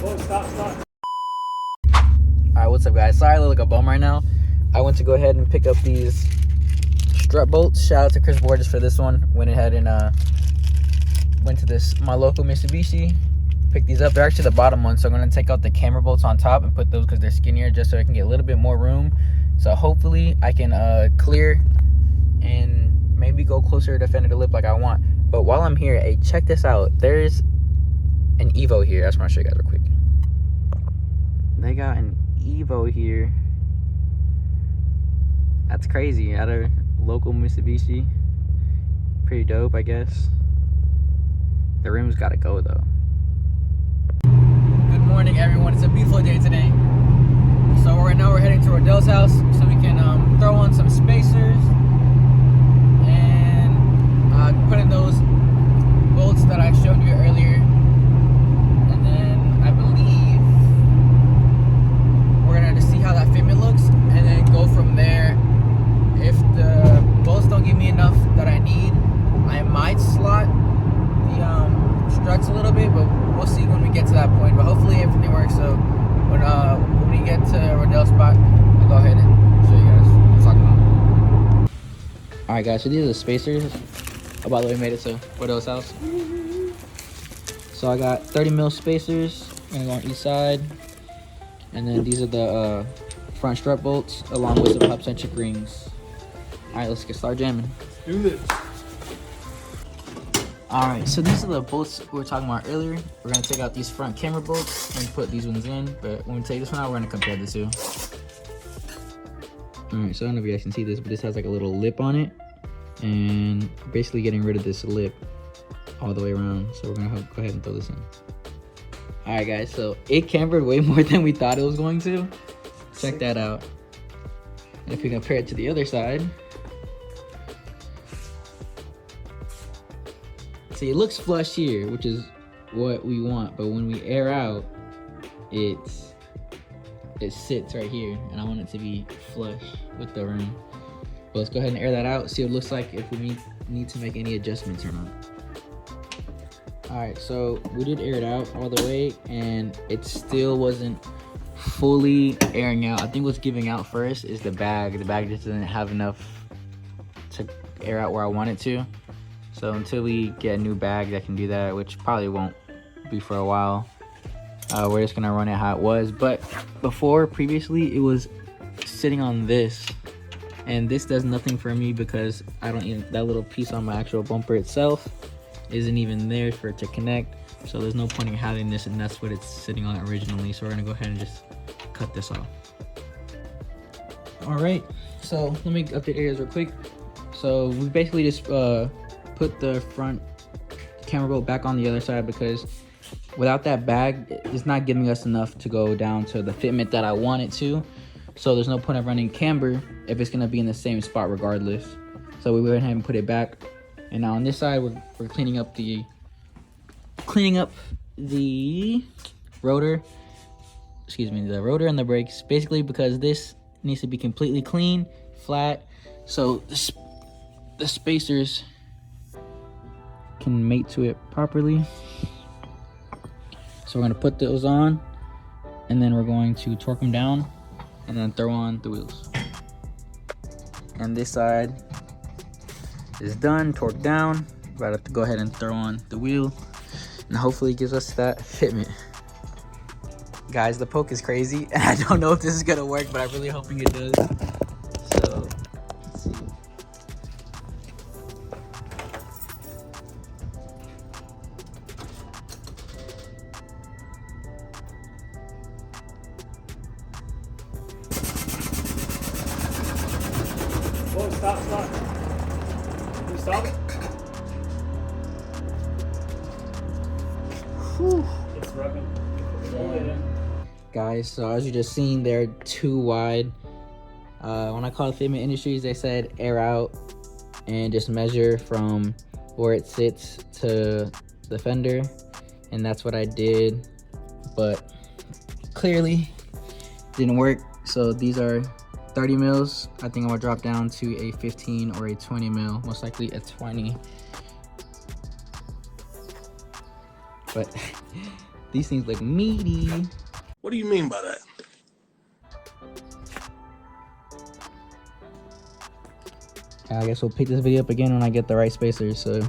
Whoa, stop. Alright, what's up guys? Sorry I look like a bum right now. I went to go ahead and pick up these strut bolts. Shout out to Chris Borges for this one. Went ahead and went to my local Mitsubishi. Picked these up. They're actually the bottom ones, so I'm going to take out the camera bolts on top and put those because they're skinnier, just so I can get a little bit more room. So hopefully I can clear and maybe go closer to the fender to lip like I want. But while I'm here, hey, check this out. There's an Evo here. I just want to show you guys real quick. They got an Evo here. That's crazy. At a local Mitsubishi. Pretty dope, I guess. The rim's gotta go though. Good morning, everyone. It's a beautiful day today. So right now we're heading to Rodell's house so we can throw on some spacers and put in those bolts that I showed you earlier. And then I believe we're gonna just see how that fitment looks and then go from there. If the bolts don't give me enough that I need, I might slot the struts a little bit, but we'll see when we get to that point. But hopefully everything works. So when we get to Rodell's spot, I'll go ahead and show you guys what I'm talking about. Alright guys, so these are the spacers. Oh, by the way, we made it to Rodell's house. So I got 30 mil spacers. I'm gonna go on each side. And then these are the front strut bolts along with some hub-centric rings. Alright, let's get started jamming. Do this. Alright, so these are the bolts we were talking about earlier. We're going to take out these front camera bolts and put these ones in. But when we take this one out, we're going to compare the two. Alright, so I don't know if you guys can see this, but this has like a little lip on it. And basically getting rid of this lip all the way around. So we're going to go ahead and throw this in. Alright guys, so it cambered way more than we thought it was going to. Check that out. And if we compare it to the other side, see, it looks flush here, which is what we want, but when we air out, it sits right here, and I want it to be flush with the rim. But let's go ahead and air that out, see what it looks like if we need to make any adjustments or not. Alright, so we did air it out all the way, and it still wasn't fully airing out. I think what's giving out first is the bag. The bag just doesn't have enough to air out where I want it to. So until we get a new bag that can do that, which probably won't be for a while, we're just gonna run it how it was. But previously, it was sitting on this, and this does nothing for me because I don't even, that little piece on my actual bumper itself isn't even there for it to connect. So there's no point in having this, and that's what it's sitting on originally. So we're gonna go ahead and just cut this off. All right, so let me update areas real quick. So we basically just put the front camera bolt back on the other side because without that bag, it's not giving us enough to go down to the fitment that I want it to. So there's no point of running camber if it's gonna be in the same spot regardless. So we went ahead and put it back. And now on this side, we're cleaning up the rotor. Excuse me, the rotor and the brakes. Basically because this needs to be completely clean, flat, so the spacers can mate to it properly. So we're going to put those on, and then we're going to torque them down and then throw on the wheels. And this side is done, torqued down. We're about to go ahead and throw on the wheel, and hopefully it gives us that fitment. Guys, the poke is crazy, and I don't know if this is gonna work, but I'm really hoping it does. So let's see. Whoa, stop. Can you stop it? Whew. It's rubbing. Hold it in. Guys, so as you just seen, they're too wide. When I called Fitment Industries, they said air out and just measure from where it sits to the fender, and that's what I did, but clearly didn't work. So these are 30 mils. I think I'm gonna drop down to a 15 or a 20 mil, most likely a 20. But These things look meaty. What do you mean by that? I guess we'll pick this video up again when I get the right spacers. So,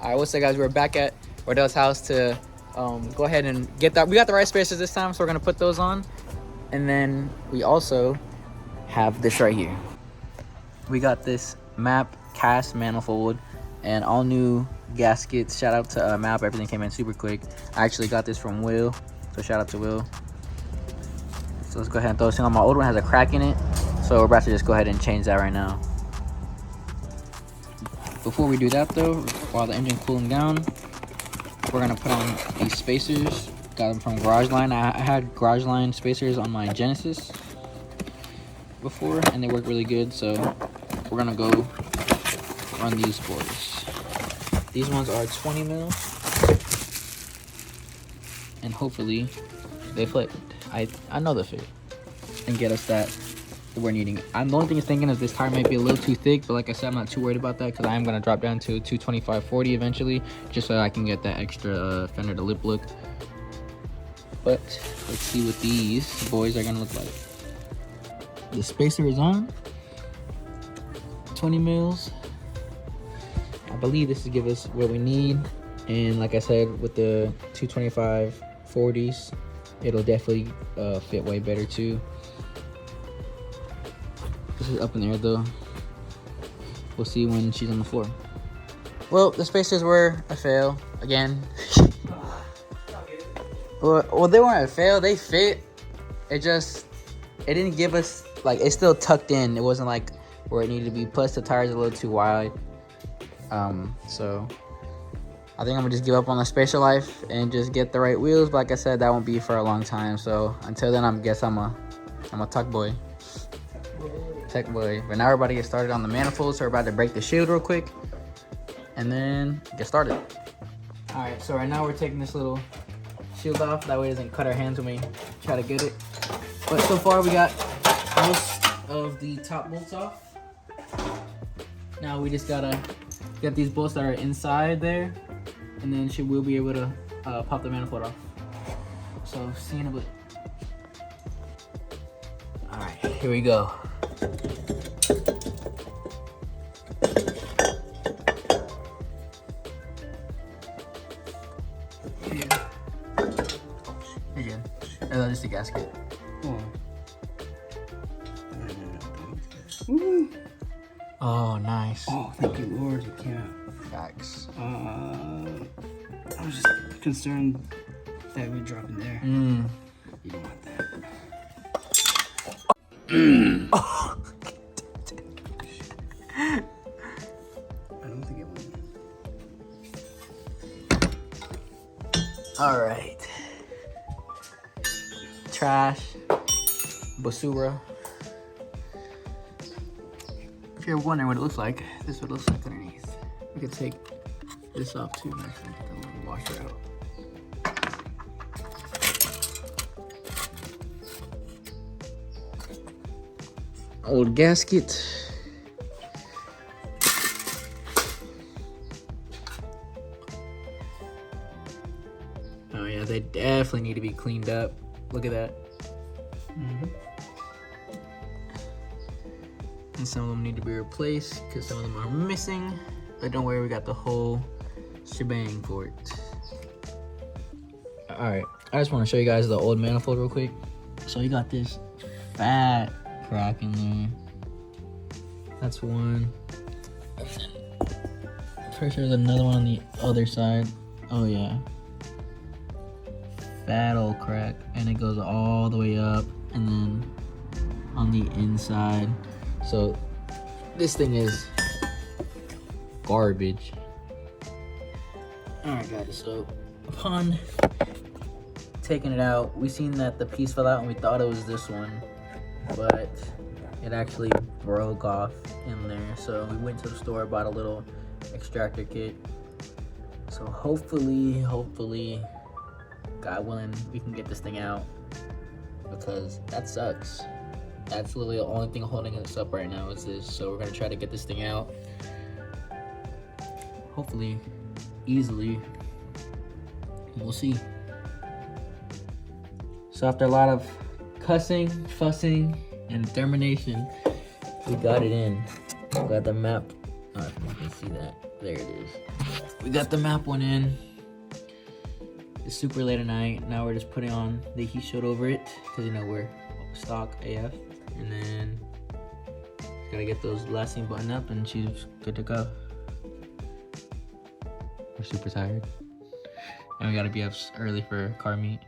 all right, what's up, guys? We're back at Wardell's house to go ahead and get that. We got the right spacers this time, so we're gonna put those on, and then we also have this right here. We got this Map cast manifold and all new gaskets. Shout out to Map. Everything came in super quick. I actually got this from Will, so shout out to Will. So let's go ahead and throw this thing on. My old one has a crack in it, so we're about to just go ahead and change that right now. Before we do that though, while the engine's cooling down, we're gonna put on these spacers. Got them from Garage Line. I had Garage Line spacers on my Genesis before, and they work really good. So we're gonna go run these boards. These ones are 20 mil, and hopefully they fit. I know they fit, and get us that we're needing. The only thing is thinking is this tire might be a little too thick, but like I said, I'm not too worried about that because I am gonna drop down to 225/40 eventually, just so I can get that extra fender to lip look. But let's see what these boys are gonna look like. The spacer is on 20 mils. I believe this will give us what we need, and like I said, with the 225/40s, it'll definitely fit way better too. This is up in the air though. We'll see when she's on the floor. Well, the spacers were a fail again. Well, they weren't a fail. They fit. It didn't give us, like, it's still tucked in. It wasn't like where it needed to be. Plus the tires are a little too wide. So I think I'm gonna just give up on the spacer life and just get the right wheels. But like I said, that won't be for a long time. So until then, I guess I'm a tuck boy. Tech boy. But now we're about to get started on the manifold, so we're about to break the shield real quick and then get started. All right, so right now we're taking this little shield off, that way it doesn't cut our hands when we try to get it. But so far we got most of the top bolts off. Now we just gotta get these bolts that are inside there, and then we'll be able to pop the manifold off. So see you in a bit. All right, here we go. Just a gasket. Oh, nice. Oh, thank you, Lord. You can't. Facts. I was just concerned that we drop in there. You don't want that. Oh. I don't think it went. All right. Trash, basura. If you're wondering what it looks like, this is what it looks like underneath. We could take this off too, actually, and then wash it out. Old gasket. Oh yeah, they definitely need to be cleaned up. Look at that. And some of them need to be replaced because some of them are missing. But don't worry, we got the whole shebang for it. Alright, I just want to show you guys the old manifold real quick. So you got this fat crack in there. That's one. Pretty sure there's another one on the other side. Oh yeah. Fat old crack, and it goes all the way up and then on the inside. So this thing is garbage. All right guys, so upon taking it out, we seen that the piece fell out and we thought it was this one, but it actually broke off in there. So we went to the store, bought a little extractor kit. So hopefully God willing, we can get this thing out, because that sucks. That's literally the only thing holding us up right now is this. So we're gonna try to get this thing out, hopefully easily. We'll see. So after a lot of cussing, fussing, and determination, we got it in. We got the map. I don't know if you can see that. There it is. We got the map one in. It's super late at night. Now we're just putting on the heat shield over it because you know we're stock AF. And then gotta get those last buttoned up and she's good to go. We're super tired. And we gotta be up early for car meet.